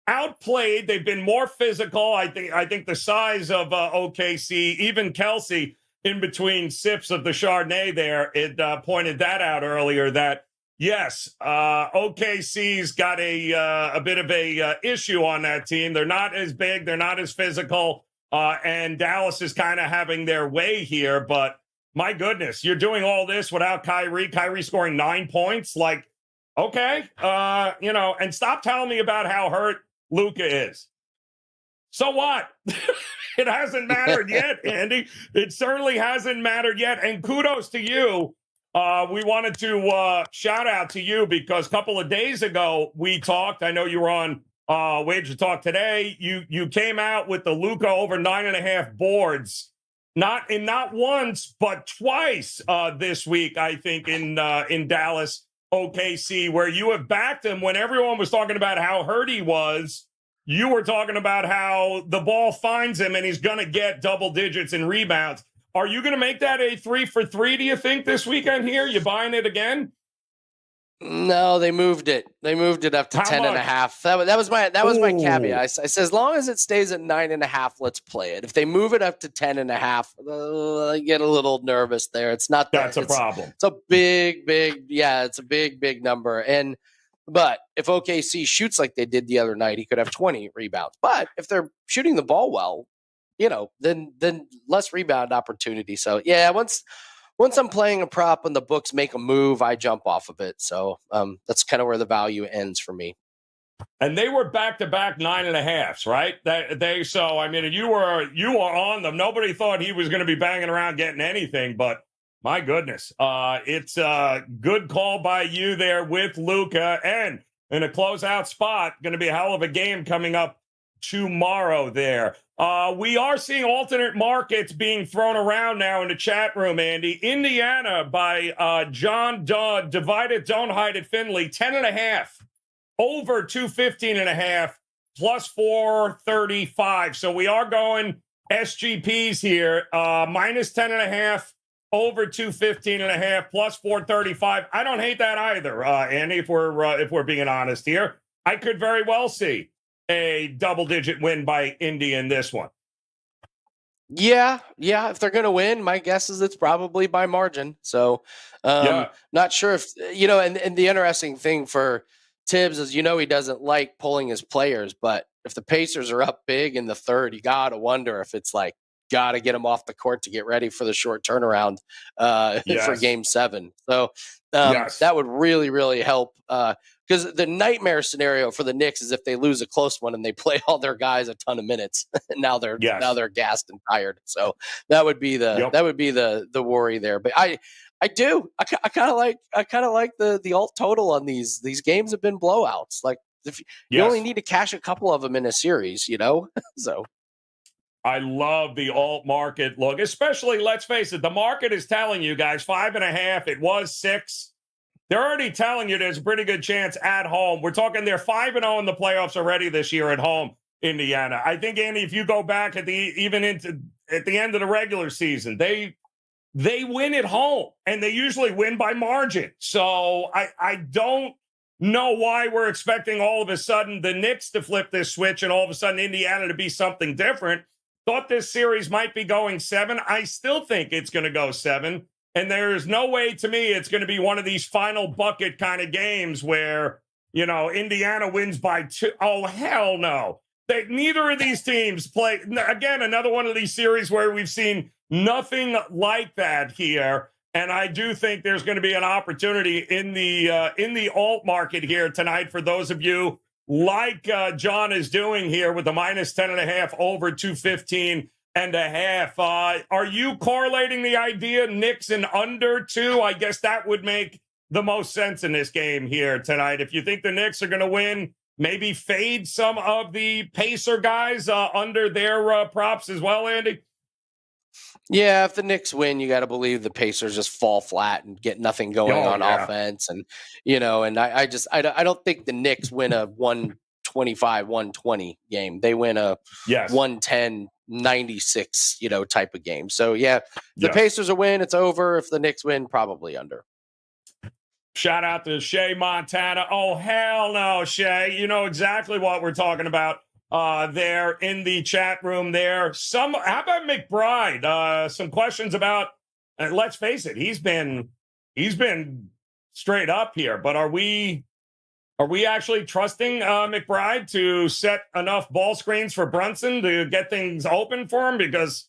outplayed. They've been more physical. I think the size of OKC, even Kelsey in between sips of the Chardonnay there, it pointed that out earlier that, yes, OKC's got a bit of a issue on that team. They're not as big. They're not as physical. And Dallas is kind of having their way here. But my goodness, you're doing all this without Kyrie. Kyrie scoring 9 points. Like, okay, and stop telling me about how hurt Luca is. So what? It hasn't mattered yet, Andy. It certainly hasn't mattered yet. And kudos to you. We wanted to shout out to you because a couple of days ago we talked. I know you were on WagerTalk today. You came out with the Luca over 9.5 boards. Not once, but twice this week, I think, in Dallas. OKC, where you have backed him when everyone was talking about how hurt he was. You were talking about how the ball finds him and he's going to get double digits in rebounds. Are you going to make that a 3 for 3, do you think, this weekend here? You buying it again? No, they moved it. They moved it up to 10.5. That was my caveat. I said, as long as it stays at 9.5, let's play it. If they move it up to 10.5, I get a little nervous there. It's not that. That's a problem. It's a big, it's a big number. But if OKC shoots like they did the other night, he could have 20 rebounds. But if they're shooting the ball well, then less rebound opportunity. So yeah, once I'm playing a prop and the books make a move, I jump off of it. So that's kind of where the value ends for me. And they were back-to-back 9.5s, right? So I mean, you were on them. Nobody thought he was going to be banging around getting anything, but my goodness, it's a good call by you there with Luca, and in a closeout spot, going to be a hell of a game coming up tomorrow there. We are seeing alternate markets being thrown around now in the chat room, Andy. Indiana by John Dodd, divided, don't hide it, Finley, 10.5, over 215.5, plus 435. So we are going SGPs here, minus 10.5, over 215.5 plus 435. I don't hate that either, Andy. If we're being honest here, I could very well see a double-digit win by Indy in this one. Yeah. If they're going to win, my guess is it's probably by margin. So, not sure if and the interesting thing for Tibbs is, he doesn't like pulling his players, but if the Pacers are up big in the third, you got to wonder if it's like, got to get them off the court to get ready for the short turnaround for Game 7. So that would really, really help. Because the nightmare scenario for the Knicks is if they lose a close one and they play all their guys a ton of minutes, and now they're gassed and tired. So that would be the worry there. But I kind of like the alt total on these games have been blowouts. Like if you only need to cash a couple of them in a series, so. I love the alt market look, especially, let's face it, the market is telling you guys 5.5. It was 6. They're already telling you there's a pretty good chance at home. We're talking they're 5-0 in the playoffs already this year at home, Indiana. I think, Andy, if you go back at the end of the regular season, they win at home, and they usually win by margin. So I don't know why we're expecting all of a sudden the Knicks to flip this switch and all of a sudden Indiana to be something different. Thought this series might be going 7. I still think it's going to go 7. And there's no way to me it's going to be one of these final bucket kind of games where, Indiana wins by 2. Oh, hell no. Neither of these teams play. Again, another one of these series where we've seen nothing like that here. And I do think there's going to be an opportunity in the alt market here tonight for those of you like John is doing here with the minus 10.5 over 215.5. Are you correlating the idea Knicks and under 2? I guess that would make the most sense in this game here tonight. If you think the Knicks are going to win, maybe fade some of the Pacer guys under their props as well, Andy? Yeah, if the Knicks win, you got to believe the Pacers just fall flat and get nothing going on offense. And, and I don't think the Knicks win a 125-120 game. They win a 110-96, type of game. So, the Pacers will win, it's over. If the Knicks win, probably under. Shout out to Shay Montana. Oh, hell no, Shay. You know exactly what we're talking about. There in the chat room there. How about McBride? Some questions about, let's face it, he's been straight up here, but are we actually trusting McBride to set enough ball screens for Brunson to get things open for him? Because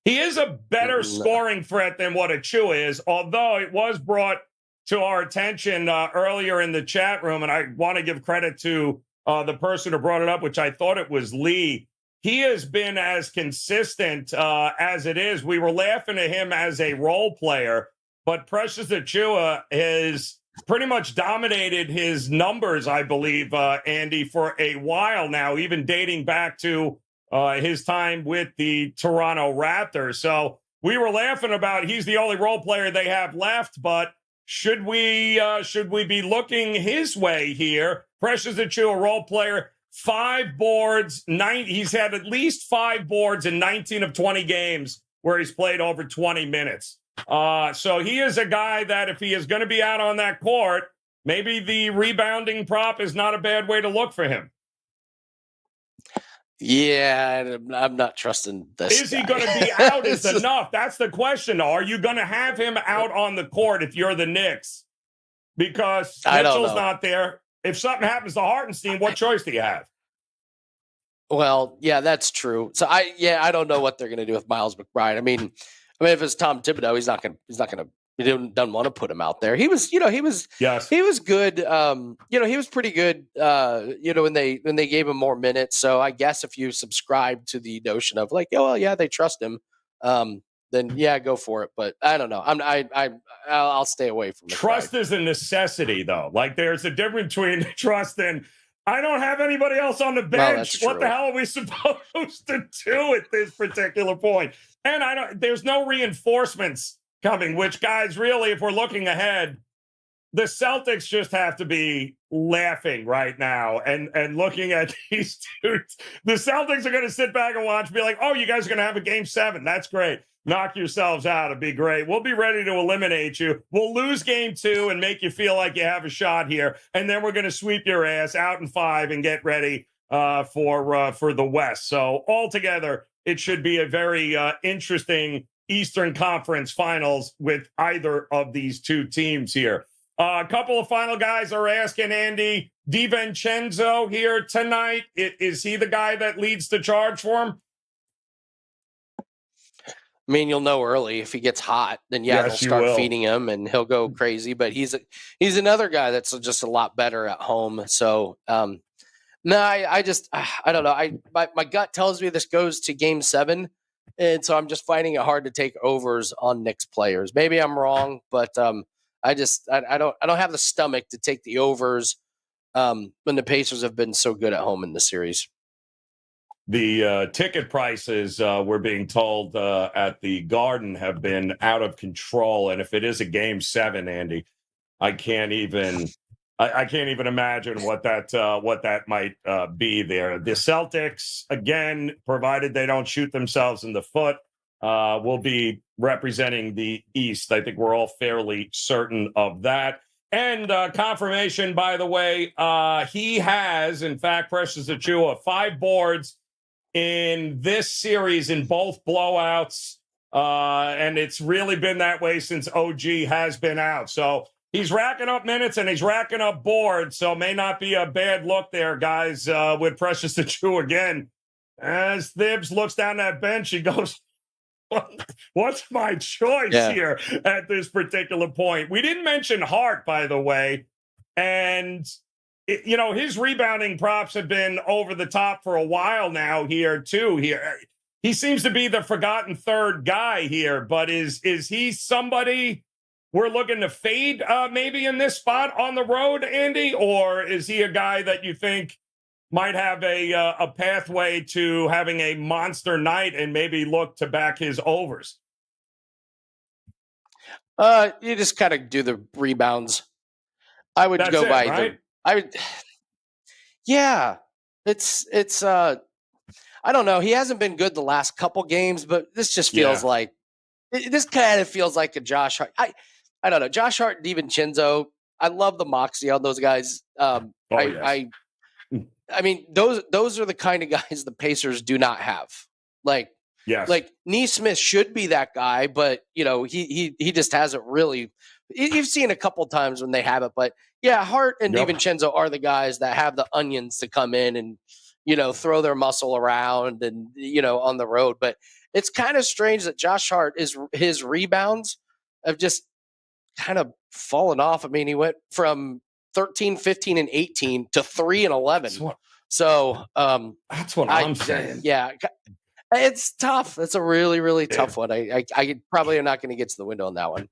he is a better scoring threat than what Achua is, although it was brought to our attention earlier in the chat room, and I want to give credit to the person who brought it up, which I thought it was Lee. He has been as consistent as it is. We were laughing at him as a role player, but Precious Achua has pretty much dominated his numbers, I believe, Andy, for a while now, even dating back to his time with the Toronto Raptors. So we were laughing about he's the only role player they have left, but should we be looking his way here? Precious Achua, role player, 5 boards, 9. He's had at least 5 boards in 19 of 20 games where he's played over 20 minutes. So he is a guy that if he is going to be out on that court, maybe the rebounding prop is not a bad way to look for him. Yeah, I'm not trusting this. Is he going to be out is enough? That's the question. Are you going to have him out on the court if you're the Knicks? Because Mitchell's not there. If something happens to Hartenstein, what choice do you have? Well, yeah, that's true. So I don't know what they're going to do with Miles McBride. I mean, if it's Tom Thibodeau, he doesn't want to put him out there. He was good. He was pretty good. When they gave him more minutes. So I guess if you subscribe to the notion of like, they trust him, then go for it. But I don't know. I'll stay away from it. Trust is a necessity, though. Like there's a difference between trust and I don't have anybody else on the bench. What the hell are we supposed to do at this particular point? And there's no reinforcements coming, which guys, really, if we're looking ahead, the Celtics just have to be laughing right now and looking at these dudes. The Celtics are going to sit back and watch, be like, oh, you guys are going to have a game 7. That's great. Knock yourselves out. It'd be great. We'll be ready to eliminate you. We'll lose game 2 and make you feel like you have a shot here. And then we're going to sweep your ass out in 5 and get ready for the West. So altogether, it should be a very interesting Eastern Conference Finals with either of these two teams here. A couple of final guys are asking, Andy, DiVincenzo here tonight. Is he the guy that leads the charge for him? I mean, you'll know early if he gets hot, then they'll start feeding him and he'll go crazy. But he's another guy that's just a lot better at home. So, no, I don't know. My gut tells me this goes to game 7. And so I'm just finding it hard to take overs on Knicks players. Maybe I'm wrong, but I don't have the stomach to take the overs when the Pacers have been so good at home in the series. The ticket prices, we're being told at the Garden, have been out of control. And if it is a game 7, Andy, I can't even imagine what that might be there. The Celtics, again, provided they don't shoot themselves in the foot, will be representing the East. I think we're all fairly certain of that. And confirmation, by the way, he has, in fact, Precious Achiuwa, 5 boards in this series in both blowouts. And it's really been that way since OG has been out. So he's racking up minutes and he's racking up boards. So may not be a bad look there, guys, with Precious Achiuwa again. As Thibs looks down that bench, he goes, what's my choice here at this particular point? We didn't mention Hart, by the way. And his rebounding props have been over the top for a while now here, too. He seems to be the forgotten third guy here, but is he somebody we're looking to fade maybe in this spot on the road, Andy? Or is he a guy that you think might have a pathway to having a monster night and maybe look to back his overs? You just kind of do the rebounds. I would go by right? It's I don't know. He hasn't been good the last couple games, but this just feels like this kind of feels like a Josh Hart. I don't know. Josh Hart and DiVincenzo. I love the moxie on those guys. I mean, those are the kind of guys the Pacers do not have. Like Nesmith should be that guy, but he just hasn't really. You've seen a couple times when they have it, but Hart and DiVincenzo are the guys that have the onions to come in and throw their muscle around and on the road. But it's kind of strange that Josh Hart his rebounds have just kind of fallen off. I mean, he went from 13, 15, and 18 to 3 and 11. That's what I'm saying. Yeah. It's tough. It's a really, really tough one. I probably am not going to get to the window on that one.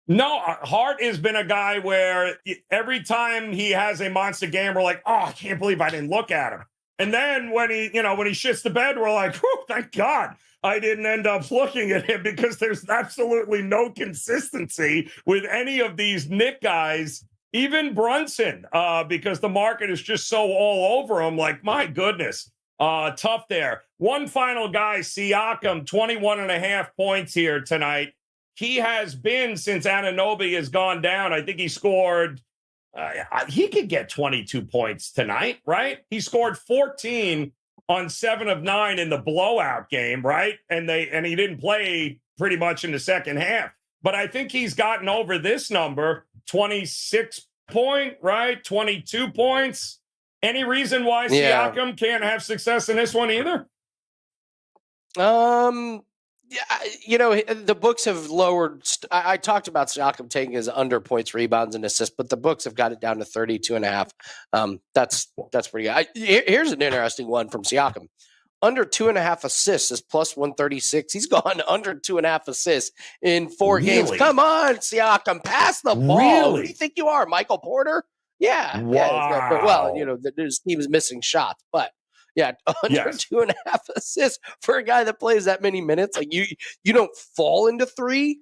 No, Hart has been a guy where every time he has a monster game, we're like, oh, I can't believe I didn't look at him. And then when he shits the bed, we're like, thank God I didn't end up looking at him, because there's absolutely no consistency with any of these Knick guys, even Brunson, because the market is just so all over him. Like, my goodness, tough there. One final guy, Siakam, 21.5 points here tonight. He has been, since Anunoby has gone down, I think he scored, he could get 22 points tonight, right? He scored 14 on 7 of 9 in the blowout game, right? And he didn't play pretty much in the second half. But I think he's gotten over this number, 26 point, right? 22 points. Any reason why Siakam can't have success in this one either? The books have lowered. I talked about Siakam taking his under points, rebounds, and assists, but the books have got it down to 32.5. That's pretty good. Here's an interesting one from Siakam. Under 2.5 assists is plus 136. He's gone under 2.5 assists in 4 games. Come on, Siakam, pass the ball. Really? Who do you think you are, Michael Porter? Yeah. Wow. But, well, his team is missing shots, but under 2.5 assists for a guy that plays that many minutes. Like you don't fall into 3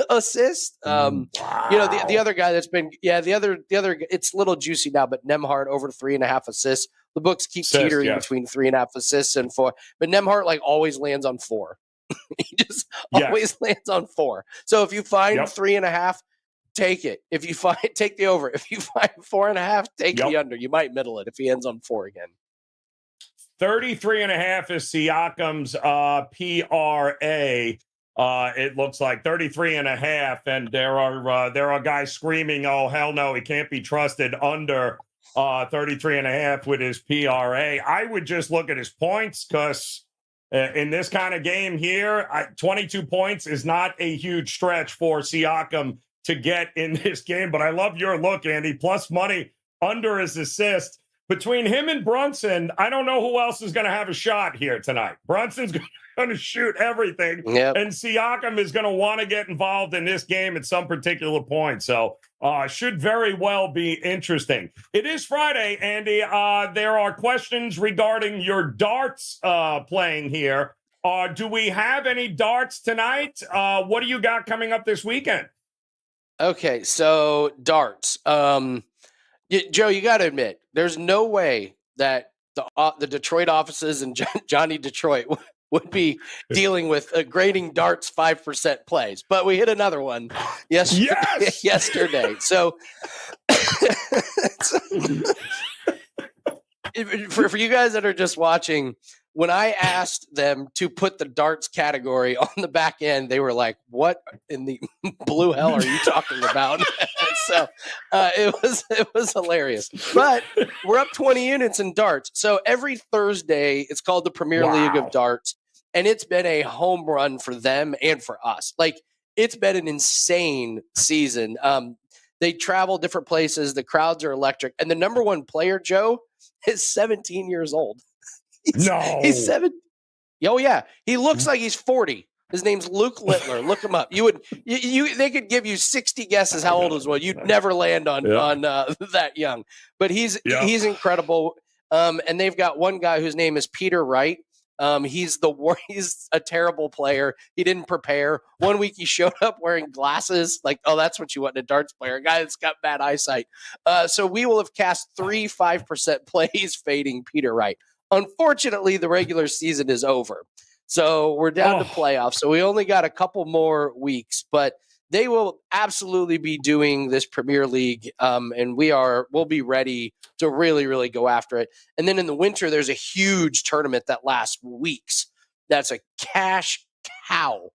assist. Wow. The other guy that's been, the other, it's a little juicy now, but Nemhart over 3.5 assists. The books keep teetering between 3.5 assists and 4, but Nemhart like always lands on 4. He just always lands on 4. So if you find 3.5, take it. If you take the over. If you find 4.5, take the under. You might middle it if he ends on 4 again. 33.5 is Siakam's PRA. It looks like 33.5, and there are guys screaming, "Oh hell no, he can't be trusted under 33.5 with his PRA." I would just look at his points because in this kind of game here, 22 points is not a huge stretch for Siakam to get in this game. But I love your look, Andy. Plus money under his assist. Between him and Brunson, I don't know who else is going to have a shot here tonight. Brunson's going to shoot everything, and Siakam is going to want to get involved in this game at some particular point. So should very well be interesting. It is Friday, Andy. There are questions regarding your darts playing here. Do we have any darts tonight? What do you got coming up this weekend? Okay, so darts. Joe, you got to admit, there's no way that the Detroit offices and Johnny Detroit would be dealing with grading darts 5% plays. But we hit another one yesterday. So for you guys that are just watching, when I asked them to put the darts category on the back end, they were like, "What in the blue hell are you talking about?" So it was hilarious. But we're up 20 units in darts. So every Thursday, it's called the Premier League of Darts, and it's been a home run for them and for us. Like, it's been an insane season. They travel different places. The crowds are electric, and the number one player, Joe, is 17 years old. He's 7. Oh yeah, he looks like he's 40. His name's Luke Littler. Look him up. They could give you 60 guesses how old he was. You'd never land on that young. But he's incredible. And they've got one guy whose name is Peter Wright. He's a terrible player. He didn't prepare. One week he showed up wearing glasses. Like, oh, that's what you want in a darts player, a guy that's got bad eyesight. So we will have cast 3 5% plays fading Peter Wright. Unfortunately, the regular season is over. So we're down to playoffs. So we only got a couple more weeks, but they will absolutely be doing this Premier League. And we'll be ready to really, really go after it. And then in the winter, there's a huge tournament that lasts weeks. That's a cash cow.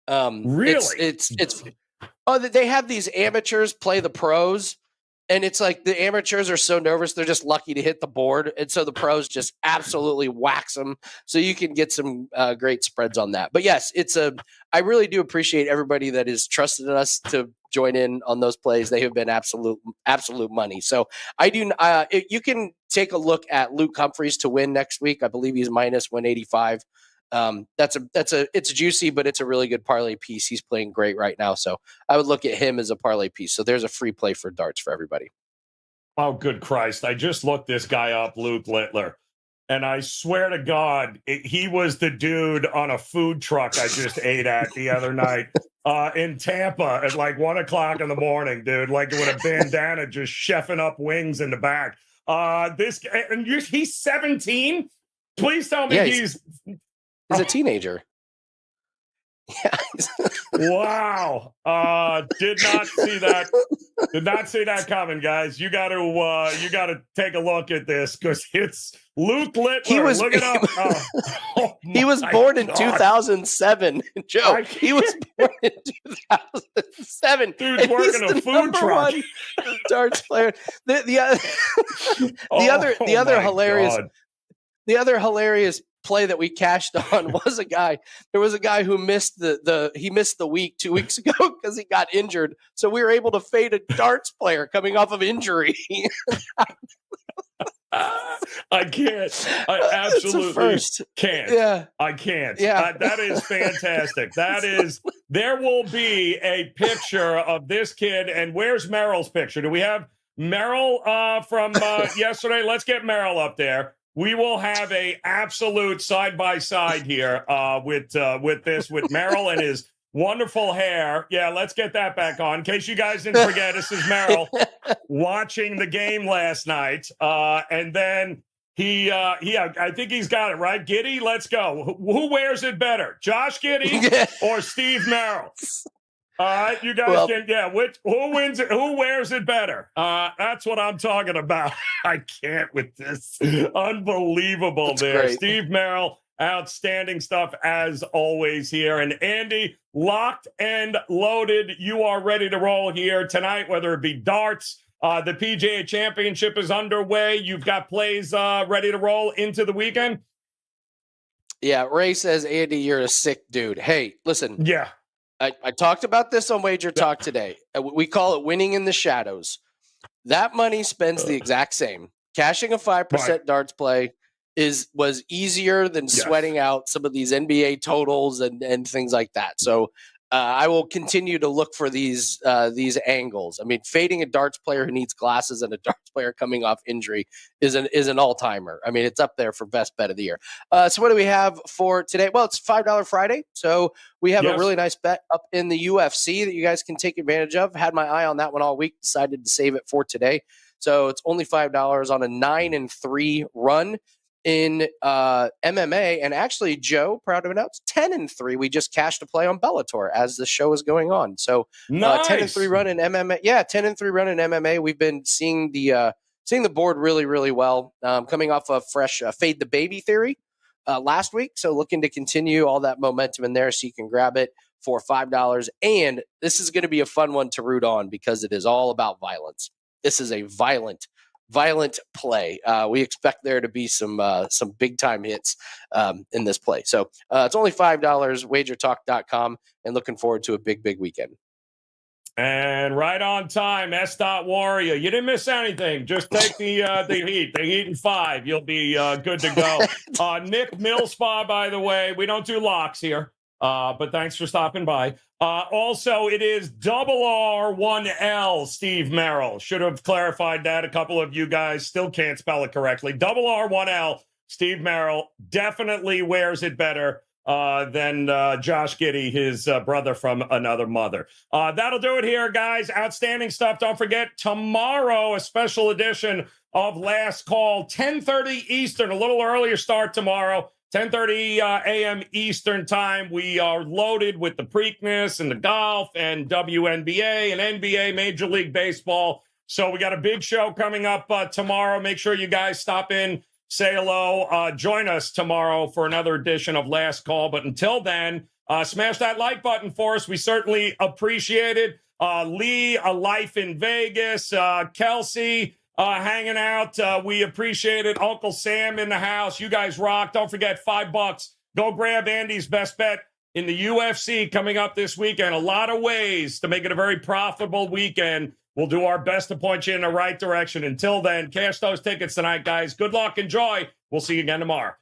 Really? They have these amateurs play the pros. And it's like the amateurs are so nervous, they're just lucky to hit the board. And so the pros just absolutely wax them. So you can get some great spreads on that. But yes, I really do appreciate everybody that is trusted us to join in on those plays. They have been absolute money. So I do. You can take a look at Luke Humphreys to win next week. I believe he's minus 185. It's juicy, but it's a really good parlay piece. He's playing great right now. So I would look at him as a parlay piece. So there's a free play for darts for everybody. Oh, good Christ. I just looked this guy up, Luke Littler, and I swear to God, he was the dude on a food truck I just ate at the other night in Tampa at like 1 o'clock in the morning, dude, like with a bandana, just chefing up wings in the back. He's 17. Please tell me he's a teenager. Yeah. Wow. Did not see that. Did not see that coming, guys. You got to take a look at this because it's Luke Littler. Look it up. He was born in 2007. Joe, he was born in 2007. Dude's working a food truck. Darts player. The other hilarious play that we cashed on was there was a guy who missed the week 2 weeks ago because he got injured. So we were able to fade a darts player coming off of injury. I can't. I absolutely can't. Yeah. I can't. Yeah. That is fantastic. There will be a picture of this kid. And where's Merrill's picture? Do we have Merrill from yesterday? Let's get Merrill up there. we will have a absolute side by side here with Merrill and his wonderful hair. Yeah, let's get that back on. In case you guys didn't forget, this is Merrill watching the game last night, and then I think he's got it right. Giddey, let's go. Who wears it better, Josh Giddey or Steve Merrill? All right, you guys who wins it? Who wears it better? That's what I'm talking about. I can't with this. Unbelievable. That's there. Great. Steve Merrill, outstanding stuff as always here. And Andy, locked and loaded. You are ready to roll here tonight, whether it be darts. The PGA Championship is underway. You've got plays ready to roll into the weekend. Yeah, Ray says, Andy, you're a sick dude. Hey, listen. Yeah. I talked about this on WagerTalk today. We call it winning in the shadows. That money spends the exact same. Cashing a 5% darts play was easier than sweating out some of these NBA totals and things like that. So I will continue to look for these angles. I mean, fading a darts player who needs glasses and a darts player coming off injury is an all-timer. I mean, it's up there for best bet of the year. So what do we have for today? Well, it's $5 Friday. So we have a really nice bet up in the UFC that you guys can take advantage of. Had my eye on that one all week, decided to save it for today. So it's only $5 on a 9-3 run in MMA. And actually, Joe, proud to announce, 10-3. We just cashed a play on Bellator as the show is going on. So nice. 10-3 run in MMA. Yeah, 10-3 run in MMA. We've been seeing the board really, really well. Coming off a fresh Fade the Baby theory last week. So looking to continue all that momentum in there so you can grab it for $5. And this is going to be a fun one to root on because it is all about violence. This is a violent play. We expect there to be some big time hits in this play. So it's only $5, wagertalk.com, and looking forward to a big weekend. And right on time, S. Warrior. You didn't miss anything. Just take the Heat. The Heat in 5. You'll be good to go. Nick Millspa, by the way. We don't do locks here, but thanks for stopping by. Also, it is RR1L, Steve Merrill. Should have clarified that. A couple of you guys still can't spell it correctly. RR1L, Steve Merrill definitely wears it better than Josh Giddey, his brother from another mother. That'll do it here, guys. Outstanding stuff. Don't forget, tomorrow, a special edition of Last Call, 10:30 Eastern, a little earlier start tomorrow. 10:30 a.m. Eastern time. We are loaded with the Preakness and the golf and WNBA and NBA, Major League Baseball. So we got a big show coming up tomorrow. Make sure you guys stop in, say hello. Join us tomorrow for another edition of Last Call. But until then, smash that like button for us. We certainly appreciate it. Lee, a life in Vegas. Kelsey, hanging out. We appreciate it. Uncle Sam in the house. You guys rock. Don't forget, $5. Go grab Andy's best bet in the UFC coming up this weekend. A lot of ways to make it a very profitable weekend. We'll do our best to point you in the right direction. Until then, cash those tickets tonight, guys. Good luck. Enjoy. We'll see you again tomorrow.